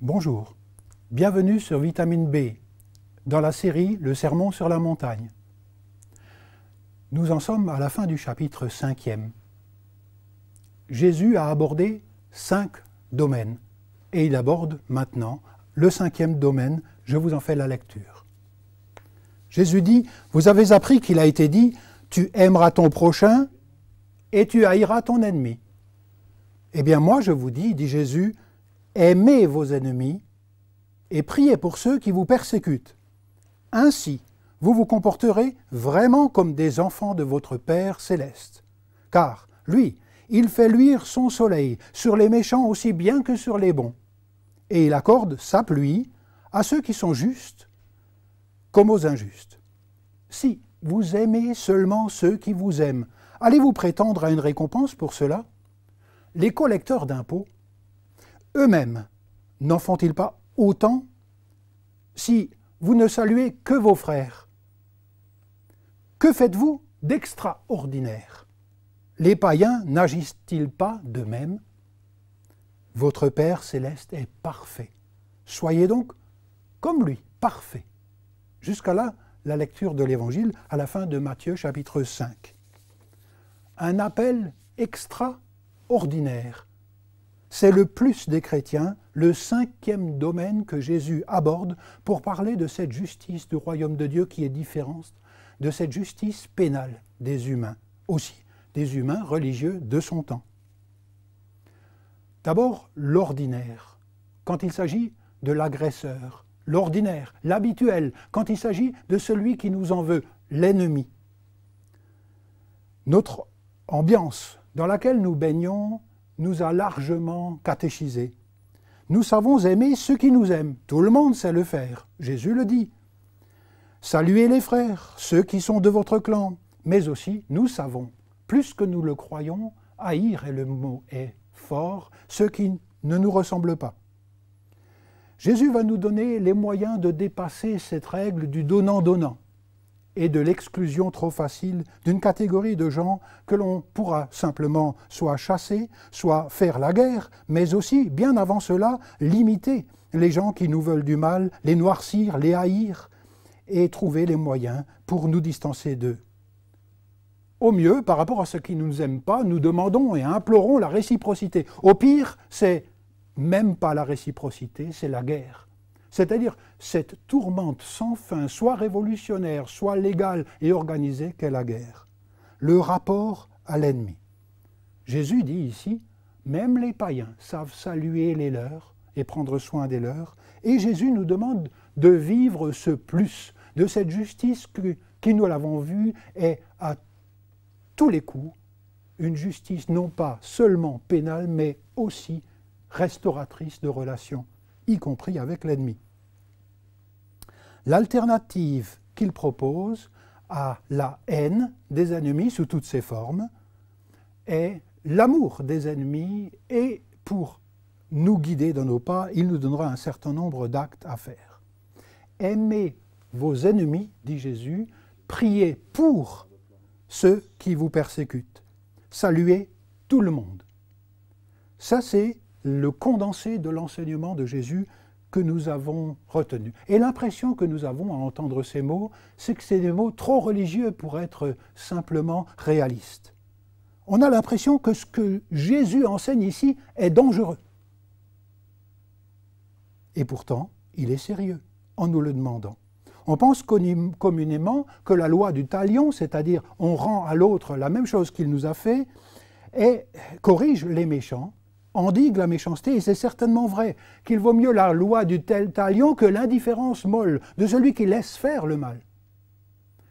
Bonjour, bienvenue sur Vitamine B, dans la série Le Sermon sur la montagne. Nous en sommes à la fin du chapitre 5e. Jésus a abordé 5 domaines, et il aborde maintenant le 5e domaine, je vous en fais la lecture. Jésus dit, vous avez appris qu'il a été dit, tu aimeras ton prochain et tu haïras ton ennemi. Eh bien moi je vous dis, dit Jésus, aimez vos ennemis et priez pour ceux qui vous persécutent. Ainsi, vous vous comporterez vraiment comme des enfants de votre Père céleste. Car, lui, il fait luire son soleil sur les méchants aussi bien que sur les bons. Et il accorde sa pluie à ceux qui sont justes comme aux injustes. Si vous aimez seulement ceux qui vous aiment, allez-vous prétendre à une récompense pour cela? Les collecteurs d'impôts eux-mêmes, n'en font-ils pas autant si vous ne saluez que vos frères? Que faites-vous d'extraordinaire? Les païens n'agissent-ils pas de même? Votre Père céleste est parfait. Soyez donc comme lui, parfait. Jusqu'à là, la lecture de l'Évangile à la fin de Matthieu chapitre 5. Un appel extraordinaire. C'est le plus des chrétiens, le 5e domaine que Jésus aborde pour parler de cette justice du royaume de Dieu qui est différente de cette justice pénale des humains, aussi des humains religieux de son temps. D'abord, l'ordinaire, quand il s'agit de l'agresseur, l'ordinaire, l'habituel, quand il s'agit de celui qui nous en veut, l'ennemi. Notre ambiance dans laquelle nous baignons nous a largement catéchisés. Nous savons aimer ceux qui nous aiment. Tout le monde sait le faire. Jésus le dit. Saluez les frères, ceux qui sont de votre clan. Mais aussi, nous savons, plus que nous le croyons, haïr, et le mot est fort, ceux qui ne nous ressemblent pas. Jésus va nous donner les moyens de dépasser cette règle du donnant-donnant et de l'exclusion trop facile d'une catégorie de gens que l'on pourra simplement soit chasser, soit faire la guerre, mais aussi, bien avant cela, limiter les gens qui nous veulent du mal, les noircir, les haïr, et trouver les moyens pour nous distancer d'eux. Au mieux, par rapport à ceux qui ne nous aiment pas, nous demandons et implorons la réciprocité. Au pire, c'est même pas la réciprocité, c'est la guerre. C'est-à-dire cette tourmente sans fin, soit révolutionnaire, soit légale et organisée qu'est la guerre. Le rapport à l'ennemi. Jésus dit ici, même les païens savent saluer les leurs et prendre soin des leurs, et Jésus nous demande de vivre ce plus, de cette justice qui, nous l'avons vu, est à tous les coups une justice non pas seulement pénale, mais aussi restauratrice de relations, y compris avec l'ennemi. L'alternative qu'il propose à la haine des ennemis sous toutes ses formes est l'amour des ennemis, et pour nous guider dans nos pas, il nous donnera un certain nombre d'actes à faire. Aimez vos ennemis, dit Jésus, priez pour ceux qui vous persécutent, saluez tout le monde. Ça, c'est le condensé de l'enseignement de Jésus que nous avons retenu. Et l'impression que nous avons à entendre ces mots, c'est que c'est des mots trop religieux pour être simplement réalistes. On a l'impression que ce que Jésus enseigne ici est dangereux. Et pourtant, il est sérieux en nous le demandant. On pense communément que la loi du talion, c'est-à-dire on rend à l'autre la même chose qu'il nous a fait, et corrige les méchants, endigue la méchanceté, et c'est certainement vrai qu'il vaut mieux la loi du talion que l'indifférence molle de celui qui laisse faire le mal.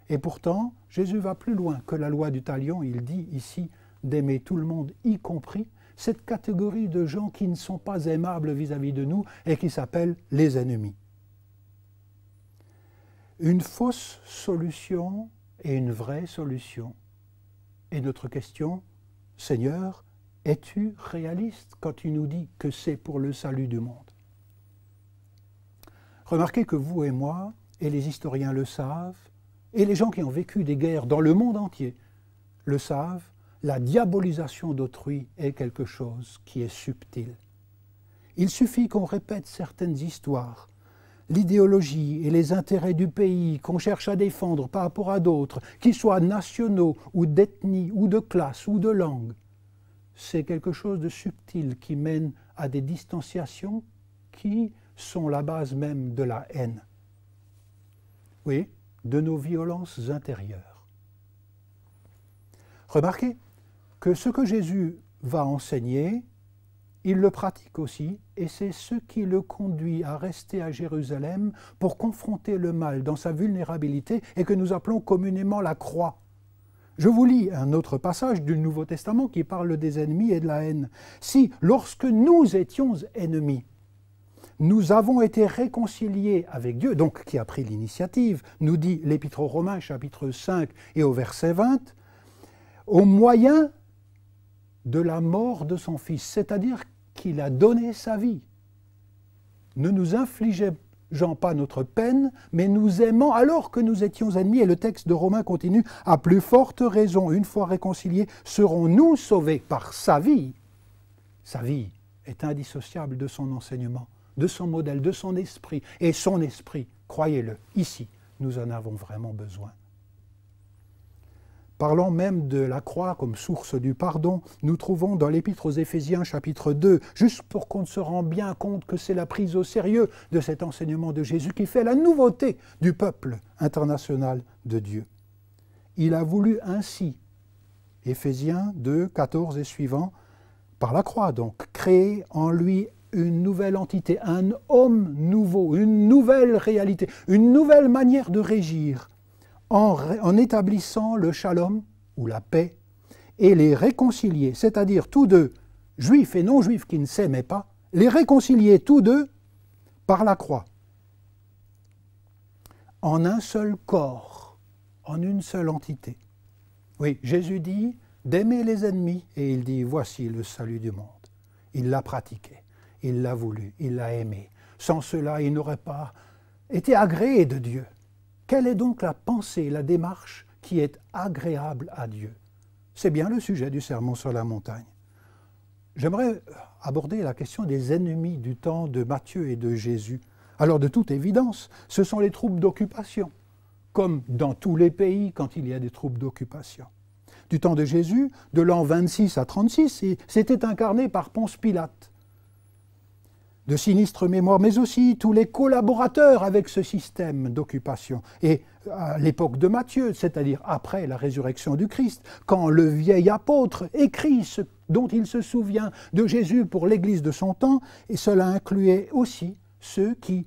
Et pourtant, Jésus va plus loin que la loi du talion. Il dit ici d'aimer tout le monde, y compris cette catégorie de gens qui ne sont pas aimables vis-à-vis de nous et qui s'appellent les ennemis. Une fausse solution et une vraie solution. Et notre question, Seigneur, es-tu réaliste quand tu nous dis que c'est pour le salut du monde? Remarquez que vous et moi, et les historiens le savent, et les gens qui ont vécu des guerres dans le monde entier le savent, la diabolisation d'autrui est quelque chose qui est subtil. Il suffit qu'on répète certaines histoires. L'idéologie et les intérêts du pays qu'on cherche à défendre par rapport à d'autres, qu'ils soient nationaux ou d'ethnie ou de classe ou de langue, c'est quelque chose de subtil qui mène à des distanciations qui sont la base même de la haine. Oui, de nos violences intérieures. Remarquez que ce que Jésus va enseigner, il le pratique aussi, et c'est ce qui le conduit à rester à Jérusalem pour confronter le mal dans sa vulnérabilité et que nous appelons communément la croix. Je vous lis un autre passage du Nouveau Testament qui parle des ennemis et de la haine. Si, lorsque nous étions ennemis, nous avons été réconciliés avec Dieu, donc qui a pris l'initiative, nous dit l'Épître aux Romains, chapitre 5 et au verset 20, au moyen de la mort de son Fils, c'est-à-dire qu'il a donné sa vie. Ne nous infligeons pas notre peine, mais nous aimons alors que nous étions ennemis. Et le texte de Romains continue, à plus forte raison, une fois réconciliés, serons-nous sauvés par sa vie. Sa vie est indissociable de son enseignement, de son modèle, de son esprit. Et son esprit, croyez-le, ici, nous en avons vraiment besoin. Parlant même de la croix comme source du pardon, nous trouvons dans l'Épître aux Éphésiens chapitre 2, juste pour qu'on se rende bien compte que c'est la prise au sérieux de cet enseignement de Jésus qui fait la nouveauté du peuple international de Dieu. Il a voulu ainsi, Éphésiens 2, 14 et suivants, par la croix donc, créer en lui une nouvelle entité, un homme nouveau, une nouvelle réalité, une nouvelle manière de régir, en établissant le shalom, ou la paix, et les réconcilier, c'est-à-dire tous deux, juifs et non-juifs qui ne s'aimaient pas, les réconcilier tous deux par la croix, en un seul corps, en une seule entité. Oui, Jésus dit d'aimer les ennemis, et il dit, voici le salut du monde. Il l'a pratiqué, il l'a voulu, il l'a aimé. Sans cela, il n'aurait pas été agréé de Dieu. Quelle est donc la pensée, la démarche qui est agréable à Dieu? C'est bien le sujet du sermon sur la montagne. J'aimerais aborder la question des ennemis du temps de Matthieu et de Jésus. Alors de toute évidence, ce sont les troupes d'occupation, comme dans tous les pays quand il y a des troupes d'occupation. Du temps de Jésus, de l'an 26 à 36, c'était incarné par Ponce Pilate. De sinistre mémoire, mais aussi tous les collaborateurs avec ce système d'occupation. Et à l'époque de Matthieu, c'est-à-dire après la résurrection du Christ, quand le vieil apôtre écrit ce dont il se souvient de Jésus pour l'Église de son temps, et cela incluait aussi ceux qui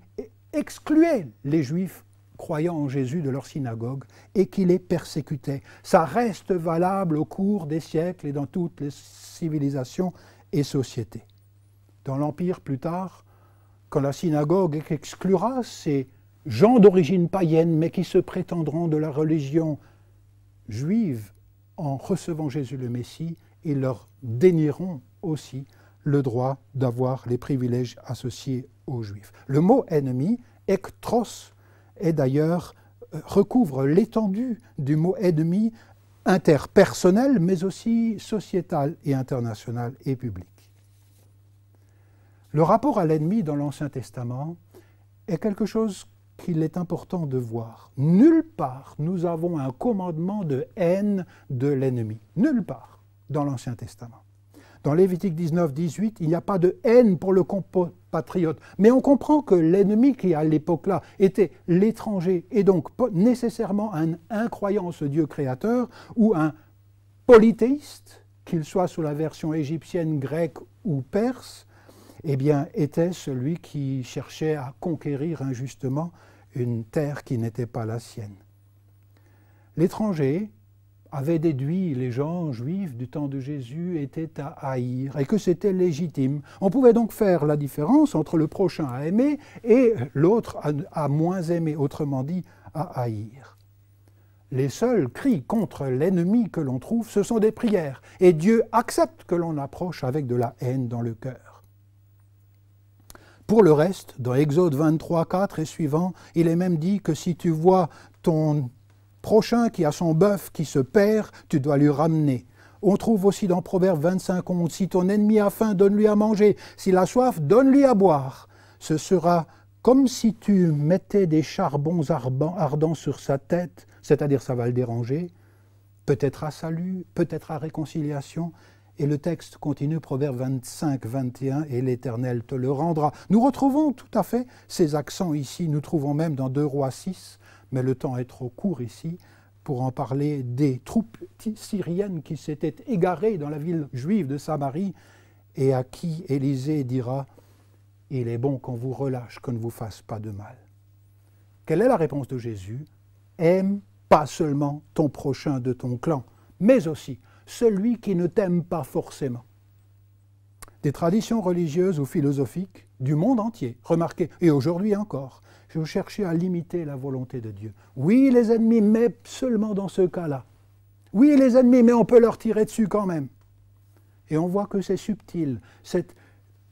excluaient les Juifs croyant en Jésus de leur synagogue et qui les persécutaient. Ça reste valable au cours des siècles et dans toutes les civilisations et sociétés. Dans l'Empire, plus tard, quand la synagogue exclura ces gens d'origine païenne, mais qui se prétendront de la religion juive en recevant Jésus le Messie, ils leur dénieront aussi le droit d'avoir les privilèges associés aux Juifs. Le mot ennemi, ektros, est d'ailleurs recouvre l'étendue du mot ennemi interpersonnel, mais aussi sociétal et international et public. Le rapport à l'ennemi dans l'Ancien Testament est quelque chose qu'il est important de voir. Nulle part nous avons un commandement de haine de l'ennemi. Nulle part dans l'Ancien Testament. Dans Lévitique 19, 18, il n'y a pas de haine pour le compatriote. Mais on comprend que l'ennemi qui, à l'époque-là, était l'étranger et donc nécessairement un incroyant en ce Dieu créateur ou un polythéiste, qu'il soit sous la version égyptienne, grecque ou perse, eh bien, était celui qui cherchait à conquérir injustement une terre qui n'était pas la sienne. L'étranger avait déduit les gens juifs du temps de Jésus étaient à haïr et que c'était légitime. On pouvait donc faire la différence entre le prochain à aimer et l'autre à moins aimer, autrement dit à haïr. Les seuls cris contre l'ennemi que l'on trouve, ce sont des prières et Dieu accepte que l'on approche avec de la haine dans le cœur. Pour le reste, dans Exode 23, 4 et suivant, il est même dit que si tu vois ton prochain qui a son bœuf qui se perd, tu dois lui ramener. On trouve aussi dans Proverbe 25, 11, « Si ton ennemi a faim, donne-lui à manger. S'il a soif, donne-lui à boire. Ce sera comme si tu mettais des charbons ardents sur sa tête, c'est-à-dire ça va le déranger, peut-être à salut, peut-être à réconciliation. » Et le texte continue, Proverbe 25, 21, « Et l'Éternel te le rendra. » Nous retrouvons tout à fait ces accents ici. Nous trouvons même dans 2 Rois 6, mais le temps est trop court ici, pour en parler des troupes syriennes qui s'étaient égarées dans la ville juive de Samarie et à qui Élisée dira « Il est bon qu'on vous relâche, qu'on ne vous fasse pas de mal. » Quelle est la réponse de Jésus? Aime pas seulement ton prochain de ton clan, mais aussi celui qui ne t'aime pas forcément. Des traditions religieuses ou philosophiques du monde entier, remarquez, et aujourd'hui encore, je cherchais à limiter la volonté de Dieu. Oui, les ennemis, mais seulement dans ce cas-là. Oui, les ennemis, mais on peut leur tirer dessus quand même. Et on voit que c'est subtil, c'est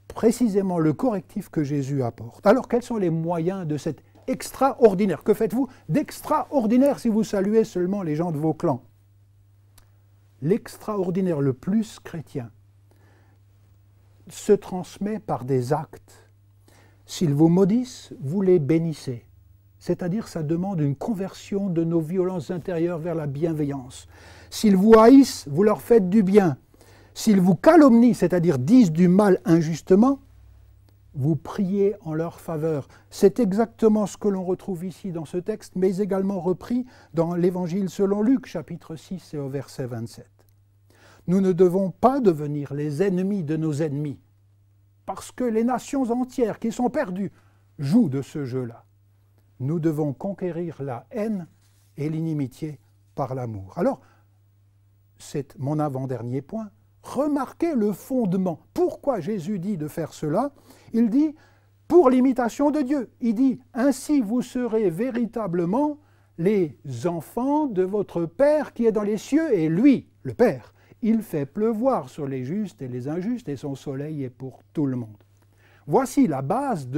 précisément le correctif que Jésus apporte. Alors, quels sont les moyens de cet extraordinaire? Que faites-vous d'extraordinaire si vous saluez seulement les gens de vos clans? L'extraordinaire le plus chrétien se transmet par des actes. S'ils vous maudissent, vous les bénissez. C'est-à-dire, ça demande une conversion de nos violences intérieures vers la bienveillance. S'ils vous haïssent, vous leur faites du bien. S'ils vous calomnient, c'est-à-dire disent du mal injustement, vous priez en leur faveur. C'est exactement ce que l'on retrouve ici dans ce texte, mais également repris dans l'Évangile selon Luc, chapitre 6 et au verset 27. Nous ne devons pas devenir les ennemis de nos ennemis, parce que les nations entières qui sont perdues jouent de ce jeu-là. Nous devons conquérir la haine et l'inimitié par l'amour. Alors, c'est mon avant-dernier point. Remarquez le fondement. Pourquoi Jésus dit de faire cela? Il dit « pour l'imitation de Dieu ». Il dit « ainsi vous serez véritablement les enfants de votre Père qui est dans les cieux ». Et lui, le Père, il fait pleuvoir sur les justes et les injustes et son soleil est pour tout le monde. Voici la base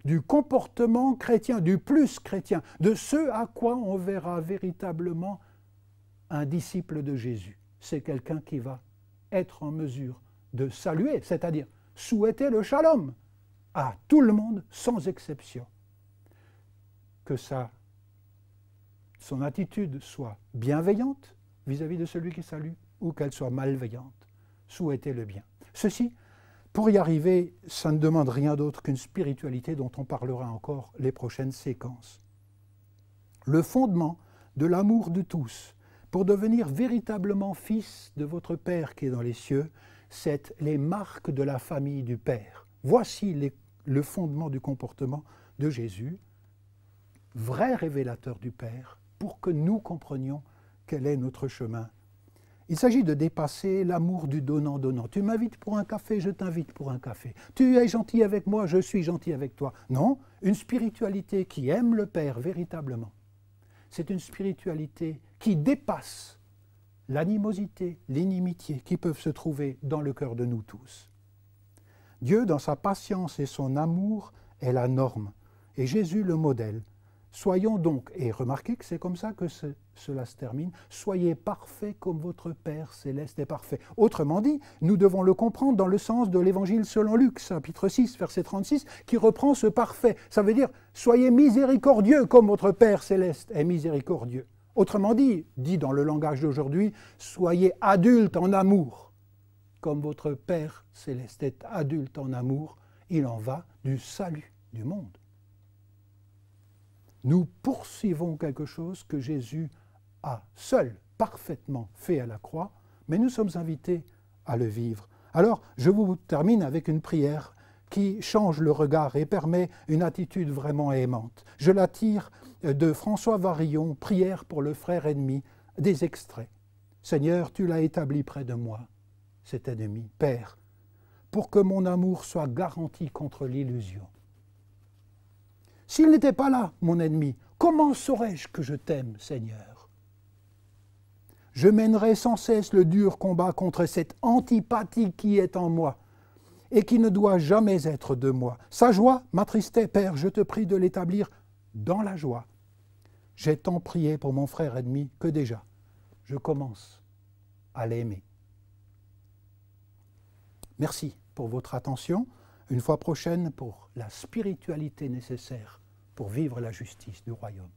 du comportement chrétien, du plus chrétien, de ce à quoi on verra véritablement un disciple de Jésus. C'est quelqu'un qui va être en mesure de saluer, c'est-à-dire souhaiter le shalom à tout le monde sans exception. Que son attitude soit bienveillante vis-à-vis de celui qui salue ou qu'elle soit malveillante. Souhaiter le bien. Ceci, pour y arriver, ça ne demande rien d'autre qu'une spiritualité dont on parlera encore les prochaines séquences. Le fondement de l'amour de tous, pour devenir véritablement fils de votre Père qui est dans les cieux, c'est les marques de la famille du Père. Voici le fondement du comportement de Jésus, vrai révélateur du Père, pour que nous comprenions quel est notre chemin. Il s'agit de dépasser l'amour du donnant-donnant. Tu m'invites pour un café, je t'invite pour un café. Tu es gentil avec moi, je suis gentil avec toi. Non, une spiritualité qui aime le Père véritablement. C'est une spiritualité qui dépasse l'animosité, l'inimitié qui peuvent se trouver dans le cœur de nous tous. Dieu, dans sa patience et son amour, est la norme, et Jésus le modèle. Soyons donc, et remarquez que c'est comme ça que cela se termine, soyez parfaits comme votre Père céleste est parfait. Autrement dit, nous devons le comprendre dans le sens de l'Évangile selon Luc, chapitre 6, verset 36, qui reprend ce parfait. Ça veut dire, soyez miséricordieux comme votre Père céleste est miséricordieux. Autrement dit dans le langage d'aujourd'hui, soyez adultes en amour, comme votre Père céleste est adulte en amour. Il en va du salut du monde. Nous poursuivons quelque chose que Jésus a seul parfaitement fait à la croix, mais nous sommes invités à le vivre. Alors, je vous termine avec une prière qui change le regard et permet une attitude vraiment aimante. Je la tire de François Varillon, Prière pour le frère ennemi, des extraits. Seigneur, tu l'as établi près de moi, cet ennemi. Père, pour que mon amour soit garanti contre l'illusion. S'il n'était pas là, mon ennemi, comment saurais-je que je t'aime, Seigneur? Je mènerai sans cesse le dur combat contre cette antipathie qui est en moi et qui ne doit jamais être de moi. Sa joie m'attristait, Père, je te prie de l'établir dans la joie. J'ai tant prié pour mon frère ennemi que déjà, je commence à l'aimer. Merci pour votre attention. Une fois prochaine pour la spiritualité nécessaire pour vivre la justice du royaume.